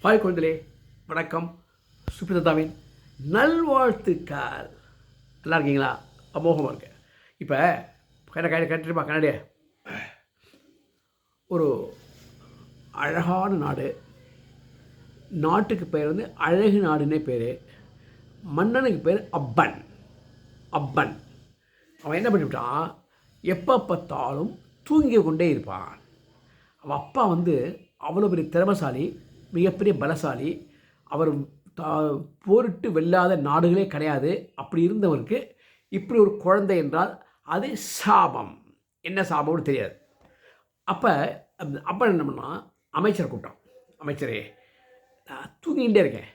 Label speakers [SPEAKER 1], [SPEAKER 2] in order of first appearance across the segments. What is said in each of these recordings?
[SPEAKER 1] Hi குழந்தைகளே, வணக்கம். சுப்ரதாவின் நல்வாழ்த்துக்கள். நல்லா இருக்கீங்களா? அமோகமாக இருக்கு. இப்போ கட்டிட்டுப்பா கண்ணாடியே. ஒரு அழகான நாடு, நாட்டுக்கு பேர் வந்து அழகு நாடுன்னே பேர். மன்னனுக்கு பேர் அப்பன். அப்பன் அவன் என்ன பண்ணிவிட்டான், எப்போ பார்த்தாலும் தூங்கி கொண்டே இருப்பான். அவன் அப்பா வந்து அவ்வளோ பெரிய திறமசாலி, மிகப்பெரிய பலசாலி. அவர் போரிட்டு வெல்லாத நாடுகளே கிடையாது. அப்படி இருந்தவருக்கு இப்படி ஒரு குழந்தை என்றால் அது சாபம். என்ன சாபம்னு தெரியாது. அப்போ அப்போ என்ன பண்ணால் அமைச்சரை கூப்பிட்டான். அமைச்சரே, நான் தூங்கிகிட்டே இருக்கேன்.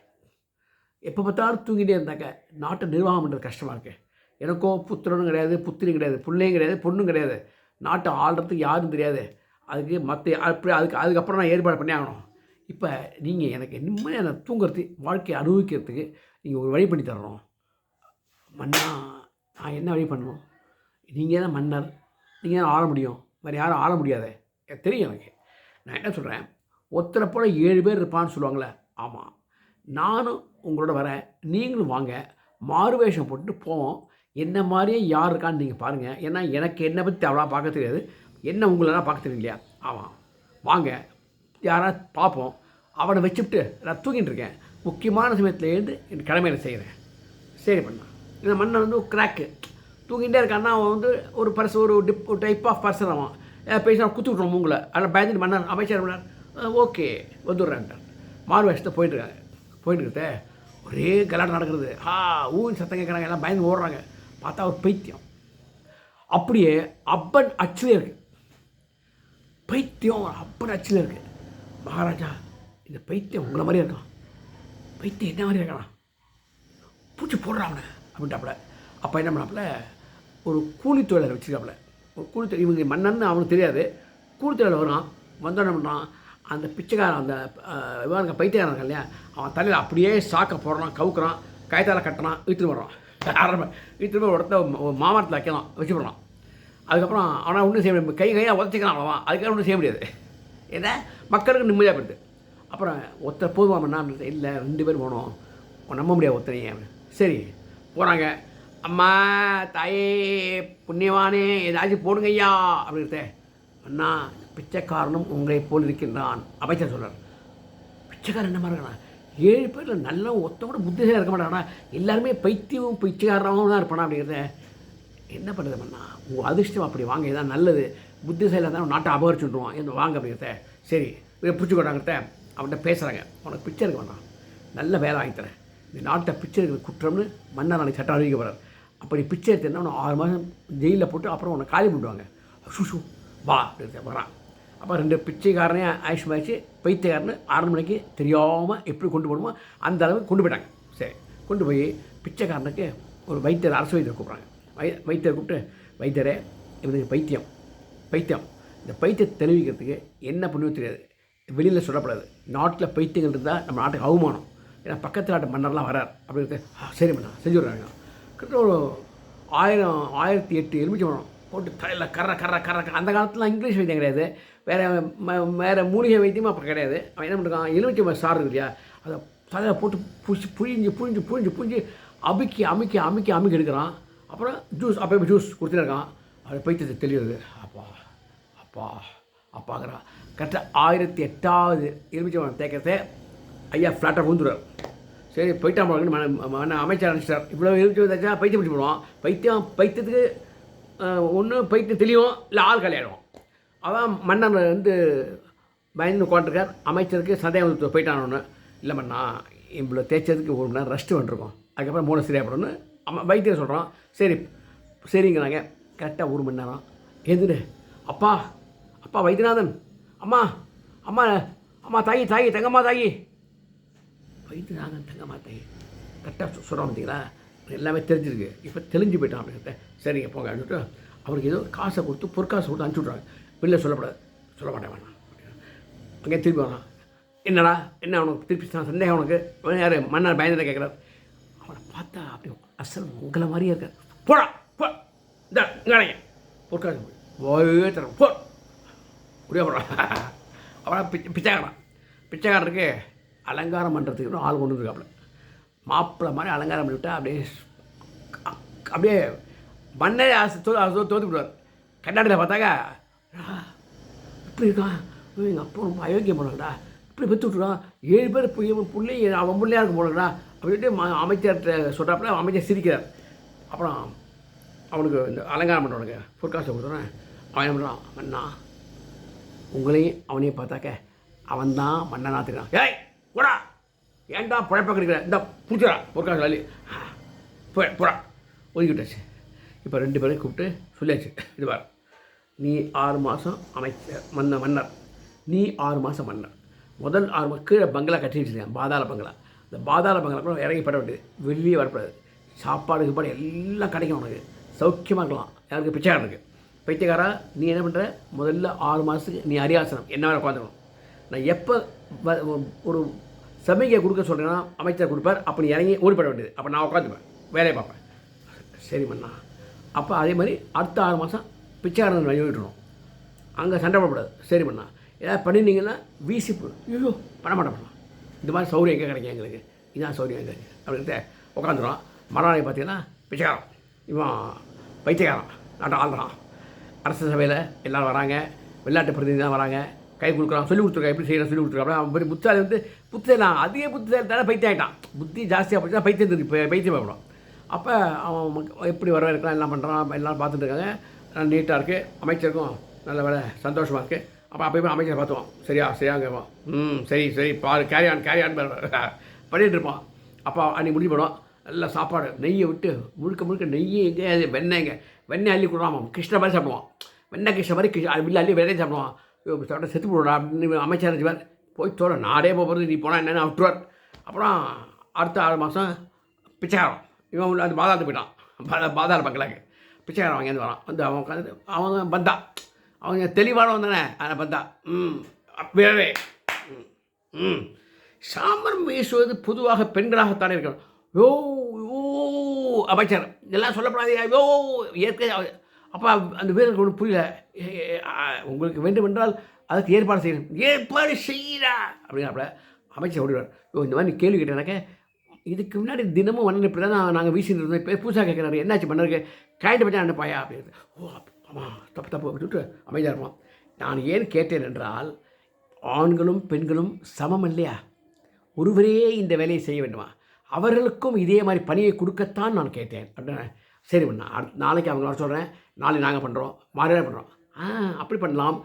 [SPEAKER 1] எப்போ பார்த்தாலும் தூங்கிட்டே இருந்தாக்க நாட்டை நிர்வாகம் பண்ணுறது கஷ்டமாக இருக்கு. எனக்கும் புத்திரனும் கிடையாது, புத்திரியும் கிடையாது, பிள்ளையும் கிடையாது, பொண்ணும் கிடையாது. நாட்டை ஆள்றதுக்கு யாரும் தெரியாது. அதுக்கு அதுக்கப்புறம் நான் ஏற்பாடு பண்ணி ஆகணும். இப்போ நீங்கள் எனக்கு நிம்மதியாக நான் தூங்குறதுக்கு, வாழ்க்கையை அனுபவிக்கிறதுக்கு நீங்கள் ஒரு வழி பண்ணி தரணும். மன்னா, நான் என்ன வழி பண்ணணும்? நீங்கள் தான் மன்னர், நீங்கள் தான் ஆள முடியும். வேறு யாரும் ஆள முடியாது. தெரியும் எனக்கு. நான் என்ன சொல்கிறேன், ஒருத்தரை போல் 7 பேர் இருப்பான்னு சொல்லுவாங்களே. ஆமாம், நானும் உங்களோட வரேன், நீங்களும் வாங்க. மாறுவேஷம் போட்டு போவோம். என்ன மாதிரியே யார் இருக்கான்னு நீங்கள் பாருங்கள். ஏன்னா எனக்கு என்னை பற்றி அவ்வளோ பார்க்க தெரியாது. என்ன உங்களெல்லாம் பார்க்க தெரியும் இல்லையா? ஆமாம், வாங்க, யாராவது பார்ப்போம். அவனை வச்சுவிட்டு நான் தூங்கிட்டு இருக்கேன். முக்கியமான சமயத்தில் எழுந்து என் கடமையை செய்கிறேன். சரி பண்ணா. இந்த மண்ணை வந்து கிராக்கு தூங்கிட்டே இருக்கான்னா அவன் வந்து ஒரு பர்சன், ஒரு டைப் ஆஃப் பர்சன். அவன் பேசி நான் குத்து விட்ருவோம் உங்களை. அதில் பயந்துட்டு மன்னர் அமைச்சர் பண்ணார். ஓகே வந்துடுறேன்ட்டார். மாறு வருஷத்தை போயிட்டுருக்காங்க. போயிட்டு ஒரே கலாட்டம் நடக்கிறது. ஊன்னு சத்தம் கேட்குறாங்க. எல்லாம் பயந்து ஓடுறாங்க. பார்த்தா ஒரு பைத்தியம். அப்படியே அப்பன் அச்சிலே இருக்குது. பைத்தியம் அப்பன் அச்சில் இருக்குது. மகாராஜா, இந்த பைத்தியம் உங்களை மாதிரியே இருக்கான். பைத்தியம் என்ன மாதிரி இருக்கான், பூச்சி போடுறான் அவனை அப்படின்ட்டாப்புல. அப்போ என்ன பண்ணாப்புல, ஒரு கூலி தொழிலை வச்சுருக்காப்புல. ஒரு கூலி தொழில், இவங்க மன்னன்னு அவனுக்கு தெரியாது. கூலி தொழில் வரான். வந்தோம் என்ன பண்ணுறான், அந்த பிச்சைக்காரன், அந்த இவனுக்கு பைத்தியக்காரன் இல்லையா, அவன் தலையில் அப்படியே சாக்கை போடுறான், கவுக்குறான், கயத்தால் கட்டினான், இழுத்துட்டு வர்றான். இழுத்துட்டு போய் ஒருத்த மாமரத்தில் வைக்கலாம், வச்சு போடுறான். அதுக்கப்புறம் அவனால் ஒன்றும் செய்ய முடியாது. கையாக உதச்சிக்கலாம் அவ்வளோவா. அதுக்காக ஒன்றும் செய்ய முடியாது. ஏன்னா மக்களுக்கு நிம்மதியாக போயிடுது. அப்புறம் ஒருத்தர் போதுவாமண்ணா, இல்லை 2 பேர் போகணும், நம்ப முடியாது ஒருத்தனையே. சரி போகிறாங்க. அம்மா, தாயே, புண்ணியவானே, ஏதாச்சும் போடுங்க ஐயா அப்படின்ட்டு. அண்ணா, பிச்சைக்காரனும் உங்களை போல் இருக்கின்றான் அமைச்சர் சொல்கிறார். பிச்சைக்காரன் என்ன மாதிரி இருக்கானா? 7 பேரில் நல்லா ஒருத்தோட புத்திசாலியாக இருக்க மாட்டாங்கண்ணா. எல்லாருமே பைத்தியம் பிச்சைக்காரனாகவும் தான் இருப்பானா அப்படிங்கிறத. என்ன பண்ணுறது மண்ணா, உங்கள் அதிர்ஷ்டம் அப்படி வாங்க, இதான் நல்லது. புத்திசாலியாக தான் நாட்டை அபகரிச்சுட்ருவான், என்ன வாங்க அப்படிங்கிறத. சரி பிடிச்சி கொண்டாங்கிறத அவன்கிட்ட பேசுகிறாங்க. உனக்கு பிச்சை இருக்க வேண்டாம், நல்ல வேலை வாங்கி தரேன். இந்த நாட்டை பிச்சை இருக்கிற குற்றம்னு மன்னர் நாளைக்கு சட்டம் அறிவிக்கப்படுறார். அப்படி பிச்சை எடுத்தேன்னா உனக்கு 6 மாதம் ஜெயிலில் போட்டு அப்புறம் உன்னை காலி பண்ணிடுவாங்க. சுஷு வா அப்படின்னு வரான். அப்போ 2 பிச்சைக்காரனே ஆயுஷ்மாச்சு. பைத்தியக்காரனு 6 மணிக்கு தெரியாமல் எப்படி கொண்டு போகணுமோ அந்த அளவுக்கு கொண்டு போயிட்டாங்க. சரி கொண்டு போய் பிச்சைக்காரனுக்கு ஒரு வைத்தியர், அரசு வைத்தியர் கூப்பிட்றாங்க. வைத்தியர் கூப்பிட்டு, வைத்தியரே, இவனுக்கு பைத்தியம். இந்த பைத்தியத்தை தெரிவிக்கிறதுக்கு என்ன பண்ணுவோம் தெரியாது, வெளியில் சொல்லப்படாது. நாட்டில் பைத்தியங்கள் இருந்தால் நம்ம நாட்டுக்கு அவமானம். ஏன்னா பக்கத்து நாட்டு மன்னர்லாம் வரார் அப்படின்ட்டு. சரி மன்னா, செஞ்சு விட்றாங்க. கிட்ட ஒரு 1008 எலுமிச்சம்பழம் போட்டு தலையில் கர்ற. அந்த காலத்துலாம் இங்கிலீஷ் வைத்தியம் கிடையாது, வேறு மூலிகை வைத்தியமும் அப்போ கிடையாது. அவன் என்ன பண்ணுறான், எலுமிச்சம்பழம் சாறு இருக்கு இல்லையா, அதை தலையில் போட்டு புழிஞ்சு அமுக்கி எடுக்கிறான். அப்புறம் ஜூஸ் கொடுத்துட்டு இருக்கான். அது பைத்தியத்தை தெளிவுது. அப்பாங்கிறான். கரெக்டாக 1008வது எலுமிச்சம்பழம் தேக்கிறத ஐயா ஃப்ளாட்டாக விழுந்துடுறார். சரி போயிட்டான் போகணுன்னு அமைச்சர் அனுப்பிச்சிட்டார். இவ்வளோ எலுமிச்சம்பழம் தேய்ச்சா பைத்தியம் பிடிச்சி போடுவான். பைத்தியத்துக்கு ஒன்று பைத்தியம் தெளிவும், இல்லை ஆள் கல்யாணம். அவன் மன்னர் வந்து பயந்து உட்காந்துருக்கார். அமைச்சருக்கு சந்தேகம் போயிட்டான் ஒன்று. இல்லை மண்ணா, இவ்வளோ தேய்ச்சதுக்கு 1 மணி நேரம் ரெஸ்ட்டு வந்துருக்கோம், அதுக்கப்புறம் 3 சரியாகப்படும்னு வைத்தியர் சொல்கிறான். சரிங்கிறாங்க. கரெக்டாக 1 மணி நேரம் எதுன்னு, அப்பா வைத்தியநாதன், அம்மா தாயி தங்கம்மா தாயி. வைத்தியநாதன் தங்கம்மா தாயி கரெக்டாக சொல்கிறான். பார்த்தீங்களா, எல்லாமே தெரிஞ்சிருக்கு. இப்போ தெளிஞ்சு போயிட்டான் அப்படிங்கிறத. சரிங்க போங்க அப்படின்ட்டு அவருக்கு ஏதோ காசை கொடுத்து பொற்காசை கொடுத்து அனுப்பிச்சி விட்றாங்க. வெளில சொல்ல மாட்டேன் வேணாம். அங்கே திருப்பி வரான். என்னடா என்ன உனக்கு திருப்பி சந்தேகம்? உனக்கு யார் மன்னர் பயந்துட கேட்குறாரு. அவனை பார்த்தா அப்படி அசல் உங்களை மாதிரியே இருக்கார். போடா இந்த இங்கே பொற்காசு போய் தர போ முடிய போகிறான். அவனை பிச்சைக்காரன். பிச்சைக்காரருக்கு அலங்காரம் பண்ணுறதுக்கு ஆள் கொண்டு இருக்காப்புல. மாப்பிள்ளை மாதிரி அலங்காரம் பண்ணிவிட்டா அப்படியே மன்னரே தோற்று விடுவார். கண்ணாடியில் பார்த்தாக்கா இப்படி இருக்கான், எங்கள் அப்பா ரொம்ப அயோக்கியம் போனாங்கடா, இப்படி பெற்று விட்டுருக்கான், 7 பேர் பிள்ளை அவன் பிள்ளையாக இருக்க போனாங்கடா அப்படின்ட்டு அமைச்சர்கிட்ட சொல்கிறாப்புல. அமைச்சர் சிரிக்கிறார். அப்புறம் அவனுக்கு இந்த அலங்காரம் பண்ணுறவனுக்கு பொற்காசை கொடுத்துறேன். அவன் என்ன பண்ணுறான், மன்னா உங்களையும் அவனையும் பார்த்தாக்க அவன் தான் மன்னனாக தெரியும். ஏய் போடா, ஏன்டா பழப்ப கிடைக்கிற, இந்த பிடிச்சா பொற்காசு அள்ளி போடா ஒதுக்கிட்டாச்சு. இப்போ 2 பேரையும் கூப்பிட்டு சொல்லியாச்சு, இது பார், நீ 6 மாதம் அமைச்சர் மன்னர், நீ 6 மாதம் மன்னர். முதல் 6 மாதம் கீழே பங்களா கட்டி வச்சுருக்கேன், பாதாள பங்களா. இந்த பாதாள பங்களா கூட இறங்கி பட வேண்டியது, வெளியே வரக்கூடாது, சாப்பாடு கீப்பாடு எல்லாம் கிடைக்கும் உனக்கு, சௌக்கியமாக இருக்கலாம். யாருக்கு பிச்சைக்காரனுக்கு. பைத்தியக்காரா நீ என்ன பண்ணுற, முதல்ல 6 மாதத்துக்கு நீ அரியாசனம் என்ன வேலை உட்காந்துக்கணும். நான் எப்போ ஒரு சமைக்க கொடுக்க சொல்கிறேன்னா அமைச்சர் கொடுப்பார், அப்போ நீ இறங்கி ஓடிப்பட வேண்டியது, அப்போ நான் உட்காந்துப்பேன் வேலையை பார்ப்பேன். சரி மண்ணா. அப்போ அதே மாதிரி அடுத்த 6 மாதம் பிச்சைக்காரன் வழி விட்டுணும், அங்கே சண்டை போடக்கூடாது. சரி பண்ணா, ஏதாவது பண்ணியிருந்தீங்கன்னா வீசி ஐயோ பண்ண மாட்டேன். இந்த மாதிரி சௌரியம் எங்கே கிடைக்கும் எங்களுக்கு, இதுதான் சௌரியம் எங்கே அப்படின்ட்டு உட்காந்துடும். மறுநாளைக்கு பார்த்தீங்கன்னா பிச்சைக்காரன், இவன் பைத்தியக்காரன் நாட்டம் ஆள்றான். அரசு சபையில் எல்லோரும் வராங்க, விளையாட்டு பிரதிநிதி தான் வராங்க, கை கொடுக்குறான், சொல்லி கொடுத்துருக்கான், எப்படி செய்யணும் சொல்லி கொடுத்துருக்கான். அவன் பெரிய புத்தாலி புத்தலாம் அதிக புத்திசாலி தானே பைத்தியம் ஆகிட்டான். புத்தி ஜாஸ்தியாக போச்சுன்னா பைத்தியம் தெரிஞ்சு பைத்தியம் போயிடும். அப்போ அவன் எப்படி வரவேற்கலாம் எல்லாம் பண்ணுறான், எல்லோரும் பார்த்துட்டு இருக்காங்க. நீட்டாக இருக்குது, அமைச்சருக்கும் நல்ல வேலை சந்தோஷமாக இருக்குது. அப்போ போய் அமைச்சரை பார்த்துவான், சரியாங்க சரி பாரு கேரியான் பண்ணிகிட்டு இருப்பான். அப்போ அன்றைக்கி முடிஞ்சு போடும், நல்லா சாப்பாடு நெய்யை விட்டு முழுக்க நெய்யை எங்கே வெண்ணெய் அள்ளி கொடுறான். கிருஷ்ண மாதிரி சாப்பிடுவான், வெண்ணெய் கிருஷ்ண மாதிரி வில்ல அள்ளி வெள்ளையும் சாப்பிடுவான். சாப்பிட்டா செத்து போடுறா அப்படின்னு அமைச்சர் இருந்துவார். போய் தோற நாடே போகிறது, நீ போனால் என்னென்னு விட்டுருவார். அப்புறம் அடுத்த 6 மாதம் பிச்சைக்காரன், இவன் உள்ள அந்த பாதாளத்து போயிட்டான், பாதாள பங்களாக்கு. பிச்சைக்காரன் வாங்கி வரான், வந்து அவன் உட்காந்து அவங்க பந்தா, அவங்க தெளிவானவன் தானே, அதை பந்தா வேறே சாமரம் வீசுவது பொதுவாக பெண்களாகத்தானே இருக்கணும். யோ அமைச்சர் இதெல்லாம் சொல்லப்படாது, யோ ஏற்கனவே. அப்போ அந்த வீரருக்கு ஒன்று புரியல, உங்களுக்கு வேண்டுமென்றால் அதுக்கு ஏற்பாடு செய்யணும், ஏற்பாடு செய்யறா அப்படின்னாப்புல. அமைச்சர் ஓடிவார். இந்த மாதிரி கேள்வி கேட்டேனாக்க, இதுக்கு முன்னாடி தினமும் மன்னன் இப்படி தான் நாங்கள் வீசிட்டு இருந்தோம், இப்போ புதுசாக கேட்குறாரு, என்னாச்சு மன்னருக்கு கைண்டு பற்றி அனுப்பாயா அப்படின்னு. ஆமாம் தப்பு அப்படின்ட்டு அமைதியாக இருப்பான். நான் ஏன் கேட்டேன் என்றால், ஆண்களும் பெண்களும் சமம் இல்லையா, ஒருவரே இந்த வேலையை செய்ய வேண்டுமா, அவர்களுக்கும் இதே மாதிரி பணியை கொடுக்கத்தான் நான் கேட்டேன் அப்படின்னு. சரி பண்ணா, நாளைக்கு அவங்க வர சொல்கிறேன், நாளைக்கு நாங்கள் பண்ணுறோம், மாறியாக பண்ணுறோம். அப்படி பண்ணலாம்.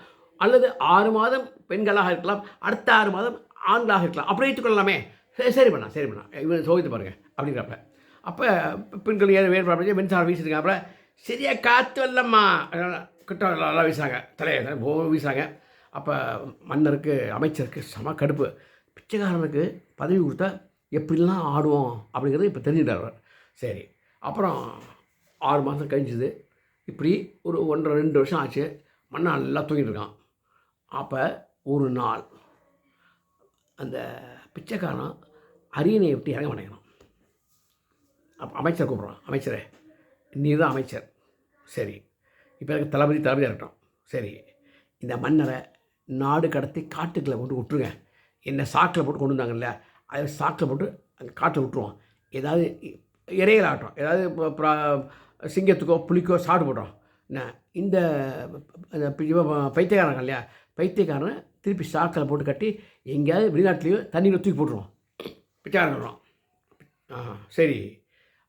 [SPEAKER 1] அல்லது 6 மாதம் பெண்களாக இருக்கலாம், அடுத்த 6 மாதம் ஆண்களாக இருக்கலாம், அப்படி வைத்துக்கொள்ளலாமே. சரி பண்ணா இவன் சோதித்து பாருங்கள் அப்படிங்கிறப்ப. அப்போ பெண்கள் வேறுபாடு மின்சாரம் வீசிருக்காப்புல. சரியாக காற்று வரலம்மா கிட்ட நல்லா வீசாங்க, தலையை வீசாங்க. அப்போ மன்னருக்கு அமைச்சருக்கு சம கடுப்பு. பிச்சைக்காரனுக்கு பதவி கொடுத்தா எப்படிலாம் ஆடுவோம் அப்படிங்கிறது இப்போ தெரிஞ்சுட்டார். சரி, அப்புறம் 6 மாதம் கழிஞ்சுது. இப்படி ஒரு 1.5-2 வருஷம் ஆச்சு. மன்னன் நல்லா தூங்கிட்டு இருக்கான். அப்போ ஒரு நாள் அந்த பிச்சைக்காரன் அரியணையை விட்டு இறங்க மாட்டேங்கிறான். அப்போ அமைச்சர் கூப்பிட்றான், அமைச்சரே நீ தான் அமைச்சர், சரி இப்போ எனக்கு தளபதியாக இருக்கட்டும், சரி இந்த மன்னரை நாடு கடத்தி காட்டுக்களை போட்டு விட்டுருங்க, என்ன சாக்கில் போட்டு கொண்டு வந்தாங்கல்ல, அதை சாக்கில் போட்டு அங்கே காட்டில் விட்டுருவோம், ஏதாவது இறைகள் ஆகட்டும், ஏதாவது சிங்கத்துக்கோ புலிக்கோ சாப்பிட்டு போட்டோம். என்ன இந்த பைத்தியக்காரன் இல்லையா, பைத்தியக்காரனை திருப்பி சாக்கில் போட்டு கட்டி எங்கேயாவது வெளிநாட்டிலையோ தண்ணியில் தூக்கி போட்டுருவோம், பிச்சைக்காரன். சரி,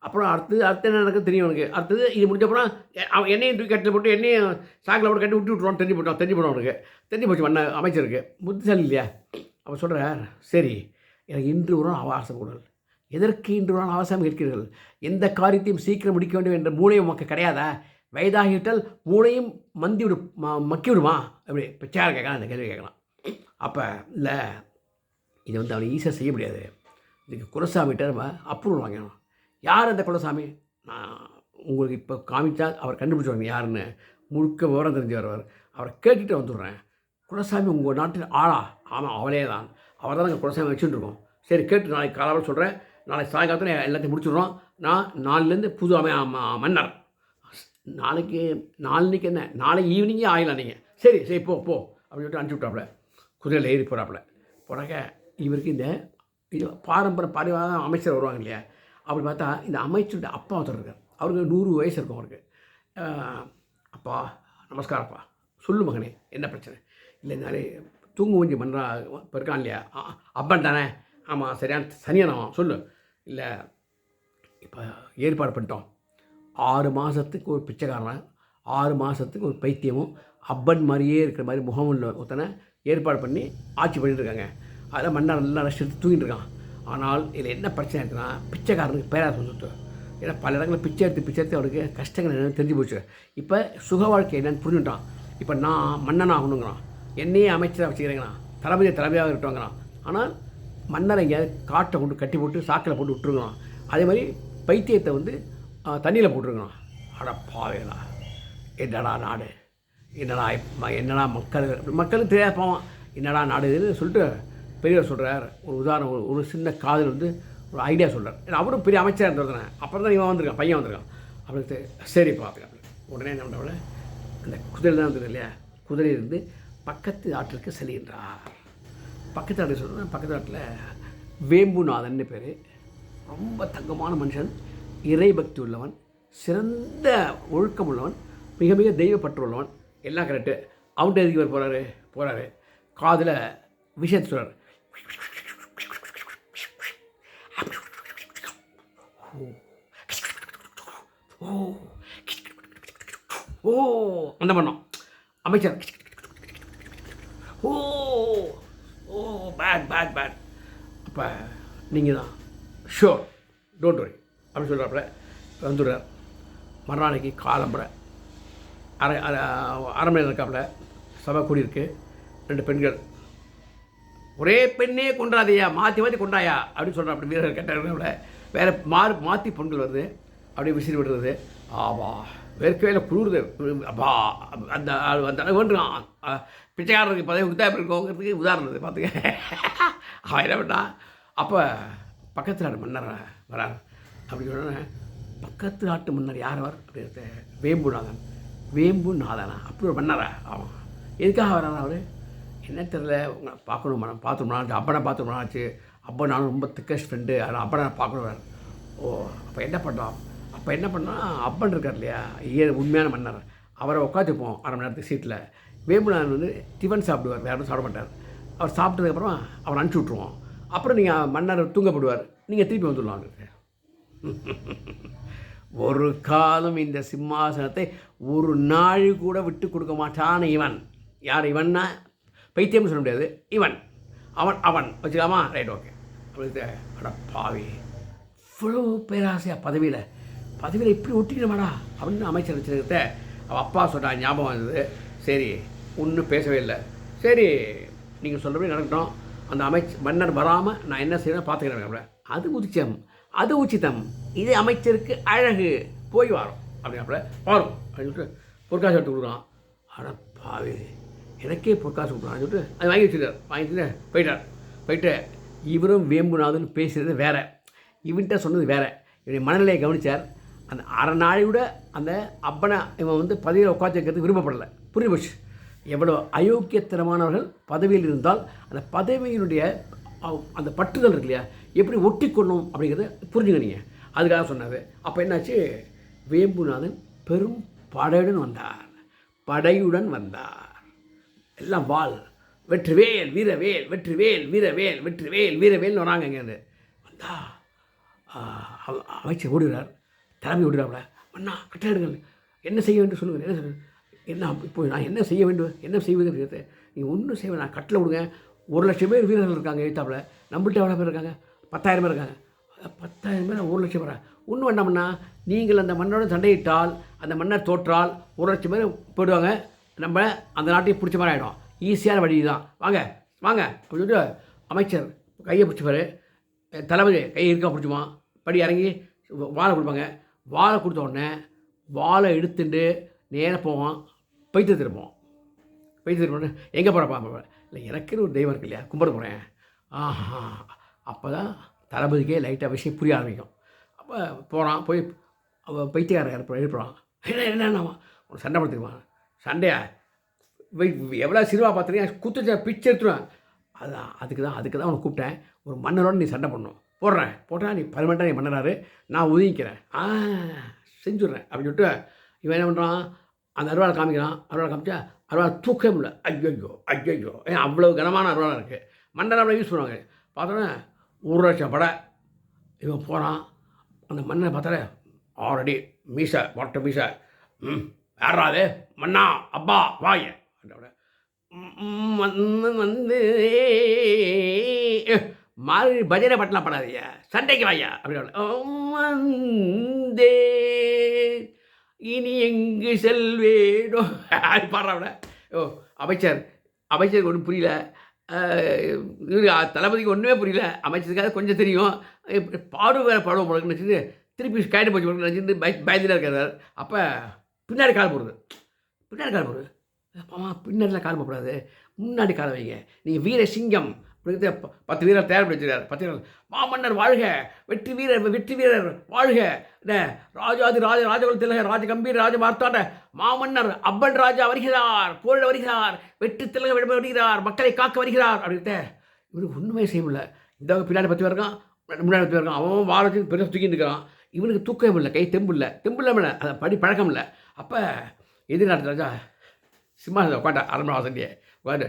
[SPEAKER 1] அப்புறம் அடுத்து என்ன நடக்குது தெரியும் அவனுக்கு. அடுத்தது இது முடிஞ்சப்பறம் அவன் எண்ணெயும் தூக்கி கட்டில் போட்டு எண்ணெயும் சாக்கில் போட்டு கட்டி விட்டுருவான், தெரிஞ்சு போடுவான் அவனுக்கு. தெரிஞ்சு போச்சு மன்ன அமைச்சருக்கு, புத்திசாலி இல்லையா. அவன் சொல்கிறார், சரி எனக்கு இன்று ஒரு அவகாசம் கொடுங்கள். எதற்கு இன்று ஒரு அவகாசம் இருக்கிறீர்கள், எந்த காரியத்தையும் சீக்கிரம் முடிக்க வேண்டும் என்ற மூளையும் உமக்கு கிடையாதா, வயதாகிவிட்டால் மூளையும் மக்கி விடுமா அப்படி பிச்சையாக கேட்கலாம், அந்த கேள்வி கேட்கலாம். அப்போ இல்லை இதை வந்து அவனை ஈஸியாக செய்ய முடியாது, இதுக்கு குலசாமிகிட்ட நம்ம அப்ரூவல் வாங்கணும். யார் அந்த குலசாமி, நான் உங்களுக்கு இப்போ காமிச்சா அவர் கண்டுபிடிச்சிடுவாங்க யாருன்னு, முழுக்க விவரம் தெரிஞ்சு வருவார், அவரை கேட்டுட்டு வந்துடுறேன். குலசாமி உங்கள் நாட்டில் ஆளா, ஆமாம் அவளே தான், அவர் தான் நாங்கள் குலசாமி வச்சுட்டுருக்கோம். சரி கேட்டு நாளைக்கு காலையில் சொல்கிறேன், நாளைக்கு சாயங்காலத்தில் எல்லாத்தையும் முடிச்சுடுறோம். நான் நாளிலேருந்து புது மன்னர், நாளைக்கு என்ன நாளைக்கு ஈவினிங்கே ஆகலாம் நீங்கள், சரி போ அப்படின்னு சொல்லிட்டு அனுப்பிச்சி விட்டாப்புல. குதிரையில் ஏறி போகிறாப்புல. போனாக்க இவருக்கு இந்த இது பாரம்பரிய அமைச்சர் வருவாங்க இல்லையா, அப்படி பார்த்தா இந்த அமைச்சருடைய அப்பா ஒருத்தர் இருக்கார். அவருக்கு 100 வயசு இருக்கும் அவருக்கு. அப்பா நமஸ்காரப்பா, சொல்லு மகனே என்ன பிரச்சனை? இல்லை இந்த மாதிரி தூங்கு ஊஞ்சி மன்றா இப்போ இருக்கான் இல்லையா, அப்பன் தானே? ஆமாம் சரியான சனியானவன், சொல்லு. இல்லை இப்போ ஏற்பாடு பண்ணிட்டோம், 6 மாதத்துக்கு ஒரு பிச்சைக்காரன், 6 மாதத்துக்கு ஒரு பைத்தியமும் அப்பன் மாதிரியே இருக்கிற மாதிரி முகம் உள்ள ஒருத்தனை ஏற்பாடு பண்ணி ஆட்சி பண்ணிட்டுருக்காங்க. அதில் மன்னர் நல்லா ரெஸ்ட் எடுத்து தூங்கிட்டு இருக்கான். ஆனால் இதில் என்ன பிரச்சனை இருக்குன்னா, பிச்சைக்காரனுக்கு பேராசை வந்துட்டு. ஏன்னா பல இடங்களில் பிச்சை எடுத்து அவனுக்கு கஷ்டங்கள் என்னென்னு தெரிஞ்சு போச்சு. இப்போ சுக வாழ்க்கை என்னென்னு புரிஞ்சுட்டான். இப்போ நான் மன்னன் ஆகணுங்கிறான், என்னையே அமைச்சராக வச்சுக்கிறேங்கிறான், தலைமையாக இருக்கட்டும்ங்கிறான். ஆனால் மன்னரை எங்கேயாவது காட்டை கொண்டு கட்டி போட்டு சாக்கில் போட்டு விட்டுருங்கிறான். அதே மாதிரி பைத்தியத்தை வந்து தண்ணியில் போட்டுருக்கணும். அட பாவேலா, என்னடா நாடு, என்னடா மக்களுக்கு தெரியாத போவான், என்னடா நாடு இதுன்னு சொல்லிட்டு பெரியவர் சொல்கிறார். ஒரு உதாரணம், ஒரு சின்ன காதல் வந்து ஒரு ஐடியா சொல்கிறார். ஏன்னா அவரும் பெரிய அமைச்சராக இருந்ததுதானே. அப்புறம் தான் இவன் வந்திருக்கான், பையன் வந்திருக்கான். அப்படின்னு சரி பார்த்துக்க. உடனே என்ன பண்ண, அந்த குதிரை தான் வந்தது இல்லையா, குதிரையிலிருந்து பக்கத்து ஆற்றுக்கு செல்கின்றார். பக்கத்து ஆட்டு சொல்கிறேன், பக்கத்து ஆட்டில் வேம்புநாதன் பேர். ரொம்ப தங்கமான மனுஷன், இறை பக்தி உள்ளவன், சிறந்த ஒழுக்கம் உள்ளவன், மிக மிக தெய்வப்பற்று உள்ளவன், எல்லாம் கரெக்டு. அவன்கிட்ட எதுக்கு இவர் போகிறாரு காதில் விஷயத்தை சொல்கிறார். ஓ அந்த பண்ணோம் அமைச்சர். ஓ ஓ பேட். அப்போ நீங்கள் தான் ஷோர், டோன்ட் வரி அப்படின்னு சொல்கிறாப்புல வந்துடுறார். மறுநாளைக்கு காலம்புற அரண்மனையில் இருக்காப்புல, சபை கூடியிருக்கு. 2 பெண்கள், ஒரே பெண்ணே கொண்டாதையா, மாற்றி கொண்டாயா அப்படின்னு சொல்கிறான். அப்படி வீரர்கள் கேட்டாப்புல, வேறு மாற்றி பெண்கள் வருது, அப்படியே விசிறி விடுறது. ஆவா வேர்க்கவே குளிருது. அப்பா அந்த வேண்டுறான். பிச்சைக்காரருக்கு பதவி கொடுத்தா எப்படி இருக்கோங்கிறதுக்கு உதாரணது பார்த்துக்க. அவன் என்ன பண்ணான், அப்போ பக்கத்து நாட்டு மன்னர் வரார். அப்படி சொன்ன பக்கத்து நாட்டு மன்னர் யார் அவர் அப்படின்றது வேம்புநாதன். வேம்புநாதனா அப்படி ஒரு மன்னரா? ஆமாம். எதுக்காக வராரா அவர்? என்ன தெரியல, உங்களை பார்க்கணும் மேடம், பார்த்தோம்னா அப்பனை பார்த்தோம்னாச்சு. அப்போ நானும் ரொம்ப திக்கஸ்ட் ஃப்ரெண்டு, அதனால் அப்பனை பார்க்கணும். ஓ அப்போ என்ன பண்ணால் அப்பன் இருக்கார் இல்லையா, உண்மையான மன்னர், அவரை உட்காந்துப்போம் 1/2 மணி நேரத்துக்கு சீட்டில். வேம்புநாதன் வந்து டிஃபன் சாப்பிடுவார், வேறு யாரும் சாப்பிட மாட்டார். அவர் சாப்பிட்டதுக்கப்புறம் அவர் அனுப்பிச்சி விட்ருவோம். அப்புறம் நீங்கள் மன்னர் தூங்கப்படுவார், நீங்கள் திருப்பி வந்துடலாம். ஒரு காலம் இந்த சிம்மாசனத்தை ஒரு நாள் கூட விட்டு கொடுக்க மாட்டான் இவன். யார் இவன்னா? பைத்தியம்னு சொல்ல முடியாது, இவன் அவன் வச்சுக்கலாமா? Right, okay. அப்படி அட பாவி, இவ்வளோ பேராசையா பதவியில் இப்படி ஒட்டிக்கணுமாடா அப்படின்னு அமைச்சர் வச்சுருக்கிறத அவள் அப்பா சொன்னான். ஞாபகம் வந்தது. சரி ஒன்றும் பேசவே இல்லை. சரி நீங்கள் சொல்கிறபடி நடக்கட்டும், அந்த மன்னர் வராமல் நான் என்ன செய்யணும் பார்த்துக்கிறேன். அது உச்சிதம், இது அமைச்சருக்கு அழகு, போய் வரோம் அப்படின்னாப்புல. வரும் அப்படின்னு சொல்லிட்டு பொற்காசு எடுத்து கொடுக்குறான். அட பாவி, எனக்கே பொற்காசு கொடுக்குறான்னு சொல்லிட்டு அது வாங்கிட்டு போயிட்டு இவரும் வேம்புநாதன் பேசுகிறது வேறு, இவன்கிட்ட சொன்னது வேறு. இவருடைய மனநிலையை கவனித்தார். அந்த 1/2 நாளை விட அந்த அப்பனை இவன் வந்து பதவியில் உட்காந்து வைக்கிறது விரும்பப்படலை. புரிஞ்சு போச்சு. எவ்வளோ அயோக்கியத்தனமானவர்கள் பதவியில் இருந்தால் அந்த பதவியினுடைய அந்த பற்றுதல் இருக்கு இல்லையா, எப்படி ஒட்டி கொள்ளணும் அப்படிங்கிறத புரிஞ்சுங்க நீங்கள். அதுக்காக சொன்னார். அப்போ என்னாச்சு, வேம்புநாதன் பெரும் படையுடன் வந்தார். எல்லாம் வாள், வெற்றிவேல் வீரவேல், வெற்றிவேல் வீரவேல், வெற்றிவேல் வீரவேல்னு வராங்க. இங்கேருந்து வந்தா அமைச்சர் ஓடுகிறார், தலைமை ஓடுகிறாப்புல. அண்ணா கட்டளையிடுங்கள், என்ன செய்ய வேண்டும் சொல்லுங்கள், என்ன இப்போ நான் என்ன செய்ய வேண்டும், என்ன செய்வதுங்கிறது நீங்கள் ஒன்றும் செய்வேன், நான் கட்டளை விடுங்க. 1,00,000 பேர் வீரர்கள் இருக்காங்க எழுத்தாப்புல, நம்மள்ட்ட எவ்வளோ பேர் இருக்காங்க? 10,000 பேர் இருக்காங்க. 10,000 பேர் 1,00,000 பேரா? ஒன்றும் வேண்டாம்னா, நீங்கள் அந்த மன்னரோட சண்டையிட்டால், அந்த மன்னர் தோற்றால் 1,00,000 பேர் போயிடுவாங்க, நம்ம அந்த நாட்டையும் பிடிச்ச மாதிரி ஆகிடும். ஈஸியான வழி தான், வாங்க அப்படின்னு சொல்லிட்டு அமைச்சர் கையை பிடிச்சிப்பார். தளபதி கையை இருக்க பிடிச்சிப்பான். படி இறங்கி வாழை கொடுப்பாங்க. வாழை கொடுத்த உடனே வாழை எடுத்துட்டு நேராக போவான், பைத்தியம் திருப்போம். எங்கே போகிறப்பா? இல்லை, எனக்குன்னு ஒரு தெய்வம் இருக்கு இல்லையா, கும்பிட போகிறேன். ஆஹா, அப்போ தான் தளபதிக்கே லைட்டாக விஷயம் புரிய ஆரம்பிக்கும். அப்போ போகிறான், போய் அவன் பைத்தியக்காரன் எழுப்புறான். என்னன்னா உனக்கு சண்டை படுத்திடுவான். சண்டையா எவ்வளோ சிறுவா பார்த்துருக்கேன், குத்துச்சா பிச்சு எடுத்துருவேன். அதுக்கு தான் உன்னை கூப்பிட்டேன். ஒரு மன்னரோடு நீ சண்டை பண்ணணும். போட்டால் நீ பர்மனெண்ட்டாக நீ மன்னராரு, நான் உதவிக்கிறேன். செஞ்சுட்றேன் அப்படின்னு சொல்லிட்டு இவன் என்ன பண்ணுறான், அந்த அருவாளை காமிக்கிறான். அருவாளை காமிச்சா அருவாளை தூக்கவே முடியல. ஐயோ ஏன் அவ்வளோ கனமான அருவாளாக இருக்குது. மன்னர் அவ்வளோ யூஸ் பண்ணுவாங்க. பார்த்தோன்னே 1,00,000 படை. இவன் போகிறான். அந்த மன்னரை பார்த்தாலே ஆல்ரெடி மீசை மொட்டை மீசை. யாராது மன்னா அப்பா வாய வந்து மாதிரி பஜனை பட்டலாம் படாதீங்க, சண்டைக்கு வாயா அப்படின்னு இனி எங்கு செல்வேனோ அது பாடுறாவிட. அமைச்சருக்கு ஒன்றும் புரியல. தளபதிக்கு ஒன்றுமே புரியல. அமைச்சருக்காக கொஞ்சம் தெரியும். பாடுவோம் போலன்னு நினச்சிட்டு திருப்பி கைடு போச்சு போல நினச்சிட்டு பயந்துட்டு இருக்கிறார். அப்போ பின்னாடி கால் போடுறது. பின்னாடிலாம் கால் போடக்கூடாது, முன்னாடி கால் வைங்க. நீங்கள் வீர சிங்கம் அப்படிங்கிறது 10 வீரர் தயார் பண்ணி வச்சுருக்கார். 10 வீரர் மாமன்னர் வாழ்க, வெற்றி வீரர் வாழ்க, ராஜாதி ராஜகுல திலக ராஜகம்பீர் ராஜ மார்த்தாண்ட மாமன்னர் அப்பன் ராஜா வருகிறார், போரிட வருகிறார், வெற்றி திலக விட வருகிறார், மக்களை காக்க வருகிறார் அப்படின்ட்டு இவனுக்கு ஒன்றுமே செய்ய முடியல. இந்த பின்னாடி 10 பேர் இருக்கான், முன்னாடி 10 பேர் இருக்கான். அவன் வாரத்துக்கு பெருசாக தூக்கிட்டு இருக்கிறான். இவனுக்கு தூக்கம் இல்லை, கை தெம்பு இல்லை அதை படி பழக்கம் இல்லை. அப்போ எதிர்நாட்டு ராஜா சிம்மாசனத்தை உட்காண்டா அரண்மனை வாசண்டியே உட்காந்து,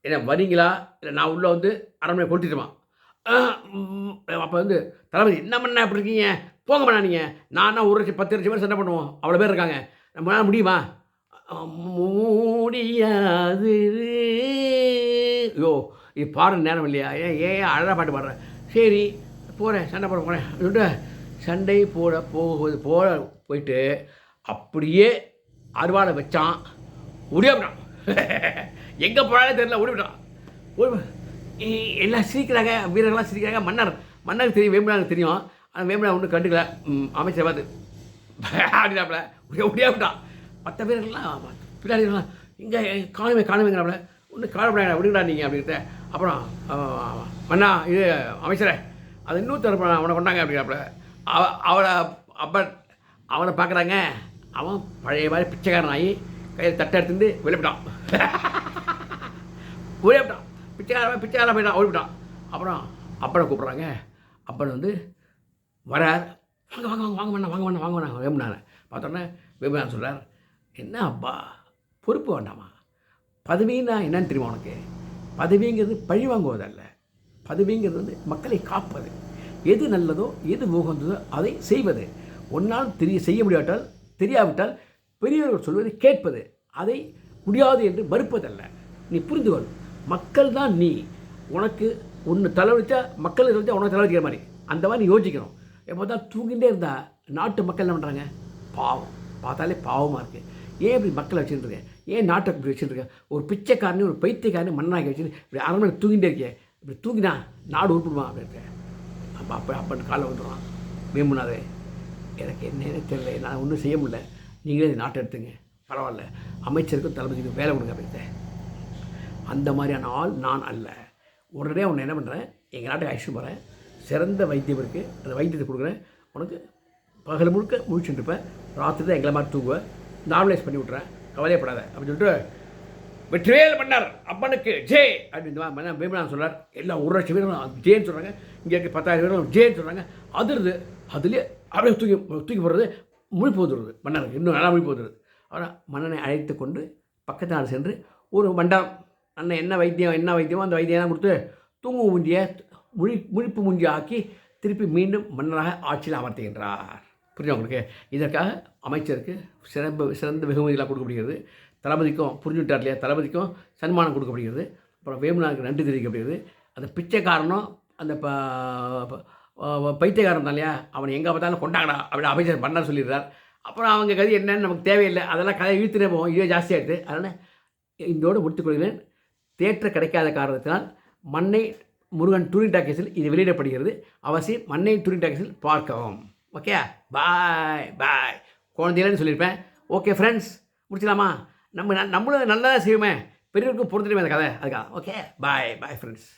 [SPEAKER 1] என்ன வரீங்களா இல்லை நான் உள்ளே வந்து அரண்மனை கொளுத்திட்டுமா. அப்போ வந்து தளபதி என்ன பண்ண அப்படி இருக்கீங்க, போங்க பண்ணா நீங்கள், நான் 1,10,00,000 பேர் சண்டை பண்ணுவோம், அவ்வளோ பேர் இருக்காங்க, நம்மளால முடியுமா. முடியாது. ஐயோ இது பாடுற நேரம் இல்லையா, ஏன் அழகாக பாட்டு பாடுறேன். சரி போகிறேன், சண்டை போட போகிறேன் சொல்லிட்டு சண்டை போயிட்டு அப்படியே அருவாளை வச்சான். ஓடிவிட்டான். எங்கே போனாலே தெரியல, ஓடிவிட்டான். எல்லாம் சிரிக்கிறாங்க, வீரர்கள்லாம் சிரிக்கிறாங்க. மன்னருக்கு தெரியும், வேம்புனாருக்கு தெரியும். ஆனால் வேம்புனா ஒன்றும் கண்டுக்கல. அமைச்சரை பார்த்து அப்படின்னாப்புல ஓடியாவிட்டான். 10 வீரர்கள்லாம் பின்னாடிலாம் இங்கே காணுமேங்கிறாப்புல. ஒன்றும் காணப்படாங்க விடுங்கடா நீங்கள் அப்படின்ட்டு. அப்புறம் மன்னா இது அமைச்சரே அது இன்னொருத்தர் அவனை கொண்டாங்க அப்படிங்கிறாப்புல. அவனை பார்க்குறாங்க. அவன் பழைய மாதிரி பிச்சைக்காரன் ஆகி கையில் தட்டை எடுத்துட்டு வெளியிட்டான். பிச்சைக்காரன் போயிட்டான், ஓடிவிட்டான். அப்புறம் அப்பனை கூப்பிட்றாங்க. அப்பன் வந்து வரார். வாங்க வேம்புனார். பார்த்தோன்னே வேம்புனார் சொல்கிறார், என்ன அப்பா பொறுப்பு வேண்டாமா, பதவின்னா என்னன்னு தெரியுமா உனக்கு. பதவிங்கிறது பழி வாங்குவதல்ல, பதவிங்கிறது வந்து மக்களை காப்பது. எது நல்லதோ எது உகந்ததோ அதை செய்வது. ஒன்றால் செய்ய தெரியாவிட்டால் பெரியவர்கள் சொல்வதை கேட்பது. அதை முடியாது என்று மறுப்பதல்ல. நீ புரிந்து கொள், மக்கள் தான் நீ. உனக்கு ஒன்று தலைவலித்தா மக்கள் இருந்தால் உனக்கு தலைவலிக்கிற மாதிரி அந்த மாதிரி நீ யோசிக்கணும். எப்போ தான் தூங்கிட்டே இருந்தால் நாட்டு மக்கள் என்ன பண்ணுறாங்க, பாவம் பார்த்தாலே பாவமாக இருக்குது. ஏன் இப்படி மக்களை வச்சுருக்கேன், ஏன் நாட்டை இப்படி வச்சுருக்கேன். ஒரு பிச்சைக்காரனே ஒரு பைத்தியக்காரனே மண்ணாக்கி வச்சுட்டு இப்படி அரண்மனை தூங்கிட்டே இருக்கேன். இப்படி தூங்கினா நாடு உருப்பிடுவான் அப்படின்ட்டு. அப்பன்னு காலை வந்துடுவான். வேம்புனாரே எனக்கு என்னன்னு தெரியல, நான் ஒன்றும் செய்ய முடியல, நீங்களே இந்த நாட்டை எடுத்துங்க, பரவாயில்ல, அமைச்சருக்கும் தளபதிக்கும் வேலை கொடுங்க அப்படின்ட்டு. அந்த மாதிரியான ஆள் நான் அல்ல. உடனே அவனை என்ன பண்ணுறேன், எங்கள் நாட்டுக்கு அழைச்சிட்டு போகிறேன். சிறந்த வைத்தியம் இருக்குது, அந்த வைத்தியத்தை கொடுக்குறேன். உனக்கு பகல் முழுக்க முழிச்சுட்டு இருப்பேன், ராத்திரி தான் எங்களை மாதிரி தூங்குவேன், நார்மலைஸ் பண்ணி விட்றேன், கவலையப்படாத அப்படின்னு சொல்லிட்டு வெற்றிவேல் மன்னர் அப்பனுக்கு ஜே அப்படின்னு வேம்புனார் சொல்கிறார். எல்லாம் 1,00,000 வீரரும் ஜேன்னு சொல்கிறாங்க. இங்கே இருக்க 10,000 வீரரும் ஜேன்னு சொல்கிறாங்க. அதிருது. அதுலேயே அப்படியே தூக்கி போடுறது, முழிப்பு வந்துடுறது மன்னருக்கு. இன்னும் நல்லா முழிப்பு வந்துடுது. ஆனால் மன்னனை அழைத்து கொண்டு பக்கத்து நாடு சென்று ஒரு மண்டபம், அண்ணன் என்ன வைத்தியமோ அந்த வைத்தியம் கொடுத்து தூங்கு முஞ்சியை முழிப்பு முஞ்சி ஆக்கி திருப்பி மீண்டும் மன்னராக ஆட்சியில் அமர்த்துகின்றார். புரிஞ்சு உங்களுக்கு. இதற்காக அமைச்சருக்கு சிறந்த வெகுமதிகளாக கொடுக்கப்படுகிறது. தளபதிக்கும் புரிஞ்சுட்டார் இல்லையா, தளபதிக்கும் சன்மானம் கொடுக்கப்படுகிறது. அப்புறம் வேம்புனாருக்கு நன்றி தெரிவிக்கப்படுகிறது. அந்த பிச்சைக்காரனும் அந்த பைத்தியக்காரன் தான் இல்லையா, அவனை எங்கே பார்த்தாலும் கொண்டாங்கடா அப்படின்னு அமைச்சர் பண்ணார் சொல்லிடுறார். அப்புறம் அவங்க கதை என்னன்னு நமக்கு தேவையில்லை, அதெல்லாம் கதை இழுத்துனே போவோம், இதுவே ஜாஸ்தியாகிடுது. அதனால் இதோடு முடித்துக்கொள்கிறேன். தேட்டர் கிடைக்காத காரணத்தினால் மண்ணை முருகன் டூரிங் டாக்கீஸில் இது வெளியிடப்படுகிறது. அவசியம் மண்ணை டூரிங் டாக்கீஸில் பார்க்கவும். Okay, bye. குழந்தையிலன்னு சொல்லியிருப்பேன். ஓகே ஃப்ரெண்ட்ஸ், முடிச்சலாமா. நம்மளும் நல்லா செய்வோமே, பெரியவருக்கும் பொறுத்துட்டுமே அந்த கதை. அதுக்காக ஓகே, பாய் ஃப்ரெண்ட்ஸ்.